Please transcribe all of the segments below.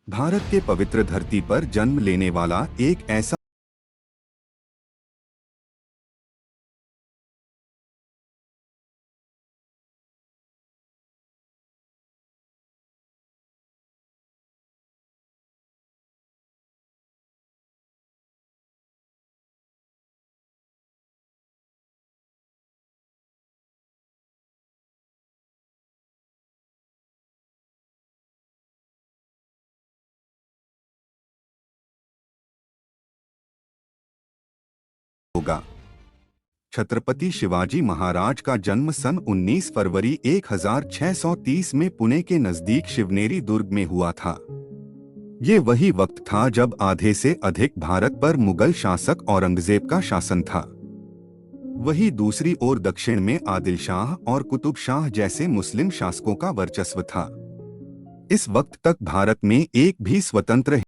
भारत के पवित्र धरती पर जन्म लेने वाला एक ऐसा होगा। छत्रपति शिवाजी महाराज का जन्म सन 19 फरवरी 1630 में पुणे के नजदीक शिवनेरी दुर्ग में हुआ था। ये वही वक्त था जब आधे से अधिक भारत पर मुगल शासक औरंगजेब का शासन था। वही दूसरी ओर दक्षिण में आदिल शाह और कुतुब शाह जैसे मुस्लिम शासकों का वर्चस्व था। इस वक्त तक भारत में एक भी स्वतंत्र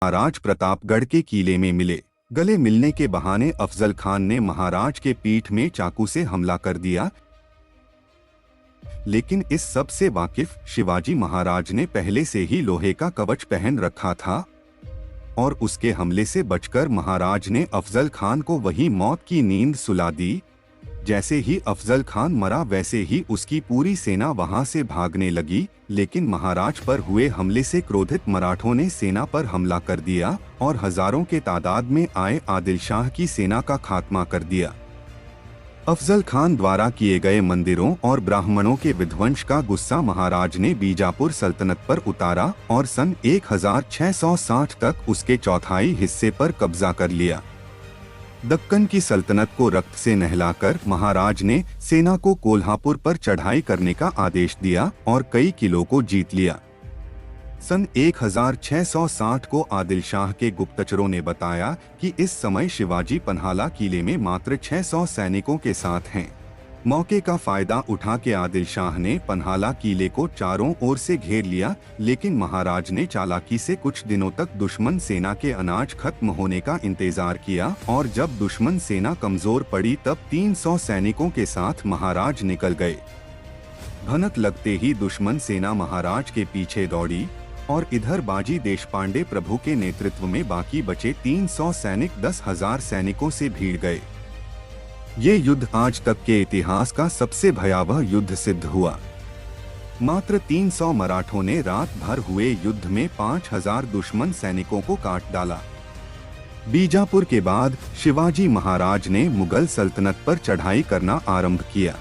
महाराज प्रतापगढ़ के किले में मिले। गले मिलने के बहाने अफजल खान ने महाराज के पीठ में चाकू से हमला कर दिया, लेकिन इस सब से वाकिफ शिवाजी महाराज ने पहले से ही लोहे का कवच पहन रखा था और उसके हमले से बचकर महाराज ने अफजल खान को वही मौत की नींद सुला दी। जैसे ही अफजल खान मरा वैसे ही उसकी पूरी सेना वहां से भागने लगी, लेकिन महाराज पर हुए हमले से क्रोधित मराठों ने सेना पर हमला कर दिया और हजारों के तादाद में आए आदिल शाह की सेना का खात्मा कर दिया। अफजल खान द्वारा किए गए मंदिरों और ब्राह्मणों के विध्वंस का गुस्सा महाराज ने बीजापुर सल्तनत पर उतारा और सन 1660 तक उसके चौथाई हिस्से पर कब्जा कर लिया। दक्कन की सल्तनत को रक्त से नहलाकर महाराज ने सेना को कोल्हापुर पर चढ़ाई करने का आदेश दिया और कई किलों को जीत लिया। सन 1660 को आदिल शाह के गुप्तचरों ने बताया कि इस समय शिवाजी पन्हाला किले में मात्र 600 सैनिकों के साथ हैं। मौके का फायदा उठा के आदिल शाह ने पन्हाला किले को चारों ओर से घेर लिया, लेकिन महाराज ने चालाकी से कुछ दिनों तक दुश्मन सेना के अनाज खत्म होने का इंतजार किया और जब दुश्मन सेना कमजोर पड़ी तब 300 सैनिकों के साथ महाराज निकल गए। भनक लगते ही दुश्मन सेना महाराज के पीछे दौड़ी और इधर बाजी देशपांडे प्रभु के नेतृत्व में बाकी बचे 300 सैनिक 10,000 सैनिकों से भीड़ गए। ये युद्ध आज तक के इतिहास का सबसे भयावह युद्ध सिद्ध हुआ। मात्र 300 मराठों ने रात भर हुए युद्ध में 5,000 दुश्मन सैनिकों को काट डाला। बीजापुर के बाद शिवाजी महाराज ने मुगल सल्तनत पर चढ़ाई करना आरंभ किया।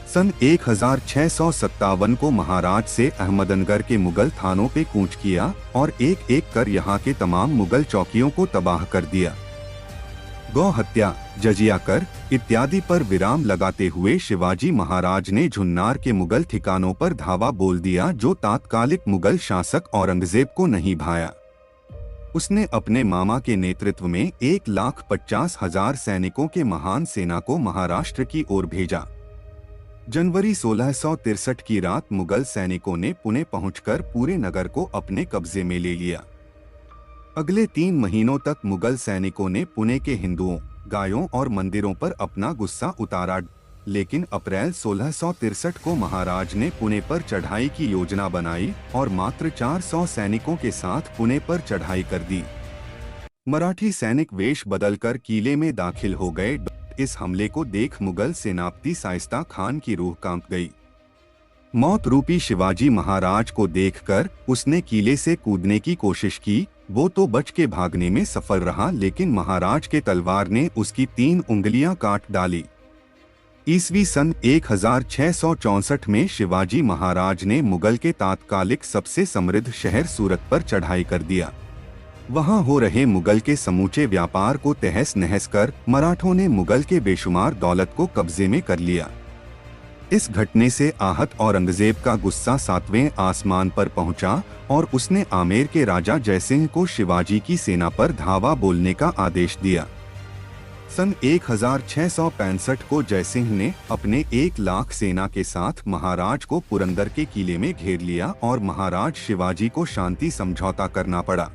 सन 1657 को महाराज से अहमदनगर के मुगल थानों पे कूच किया और एक एक कर यहाँ के तमाम मुगल चौकियों को तबाह कर दिया। गौ हत्या, जजिया कर इत्यादि पर विराम लगाते हुए शिवाजी महाराज ने झुन्नार के मुगल ठिकानों पर धावा बोल दिया, जो तात्कालिक मुगल शासक औरंगजेब को नहीं भाया। उसने अपने मामा के नेतृत्व में 1,50,000 सैनिकों के महान सेना को महाराष्ट्र की ओर भेजा। जनवरी 1663 की रात मुगल सैनिकों ने पुणे पहुंचकर पूरे नगर को अपने कब्जे में ले लिया। अगले 3 महीनों तक मुगल सैनिकों ने पुणे के हिंदुओं, गायों और मंदिरों पर अपना गुस्सा उतारा, लेकिन अप्रैल 1663 को महाराज ने पुणे पर चढ़ाई की योजना बनाई और मात्र 400 सैनिकों के साथ पुणे पर चढ़ाई कर दी। मराठी सैनिक वेश बदलकर किले में दाखिल हो गए। इस हमले को देख मुगल सेनापति शाइस्ता खान की रूह कांप गई। मौत रूपी शिवाजी महाराज को देखकर उसने किले से कूदने की कोशिश की। वो तो बच के भागने में सफल रहा, लेकिन महाराज के तलवार ने उसकी 3 उंगलियां काट डाली। ईस्वी सन 1664 में शिवाजी महाराज ने मुगल के तात्कालिक सबसे समृद्ध शहर सूरत पर चढ़ाई कर दिया। वहां हो रहे मुगल के समूचे व्यापार को तहस नहस कर मराठों ने मुगल के बेशुमार दौलत को कब्जे में कर लिया। इस घटने से आहत औरंगजेब का गुस्सा 7वें आसमान पर पहुंचा और उसने आमेर के राजा जयसिंह को शिवाजी की सेना पर धावा बोलने का आदेश दिया। सन 1665 को जयसिंह ने अपने 1 लाख सेना के साथ महाराज को पुरंदर के किले में घेर लिया और महाराज शिवाजी को शांति समझौता करना पड़ा।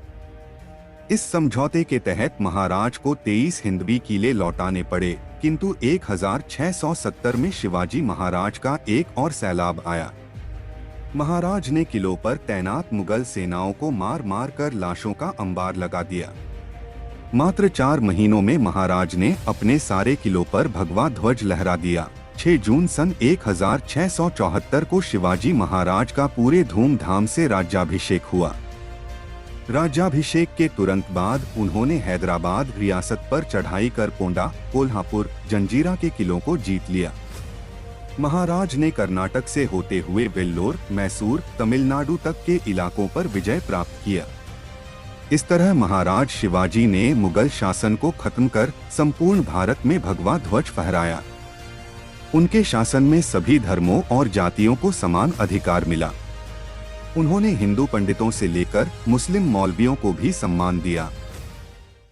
इस समझौते के तहत महाराज को 23 हिंदवी किले लौटाने पड़े, किंतु 1670 में शिवाजी महाराज का एक और सैलाब आया। महाराज ने किलों पर तैनात मुगल सेनाओं को मार मार कर लाशों का अंबार लगा दिया। मात्र 4 महीनों में महाराज ने अपने सारे किलों पर भगवा ध्वज लहरा दिया। 6 जून सन 1674 को शिवाजी महाराज का पूरे धूमधाम से राज्याभिषेक हुआ। राज्याभिषेक के तुरंत बाद उन्होंने हैदराबाद रियासत पर चढ़ाई कर पोंडा, कोल्हापुर, जंजीरा के किलों को जीत लिया। महाराज ने कर्नाटक से होते हुए वेल्लोर, मैसूर, तमिलनाडु तक के इलाकों पर विजय प्राप्त किया। इस तरह महाराज शिवाजी ने मुगल शासन को खत्म कर संपूर्ण भारत में भगवा ध्वज फहराया। उनके शासन में सभी धर्मों और जातियों को समान अधिकार मिला। उन्होंने हिंदू पंडितों से लेकर मुस्लिम मौलवियों को भी सम्मान दिया।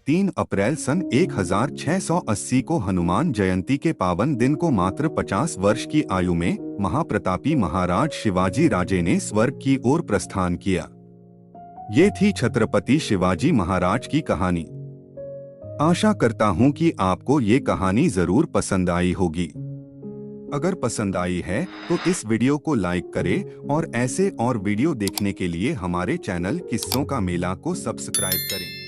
3 अप्रैल सन 1680 को हनुमान जयंती के पावन दिन को मात्र 50 वर्ष की आयु में महाप्रतापी महाराज शिवाजी राजे ने स्वर्ग की ओर प्रस्थान किया। ये थी छत्रपति शिवाजी महाराज की कहानी। आशा करता हूँ कि आपको ये कहानी जरूर पसंद आई होगी। अगर पसंद आई है तो इस वीडियो को लाइक करें और ऐसे और वीडियो देखने के लिए हमारे चैनल किस्सों का मेला को सब्सक्राइब करें।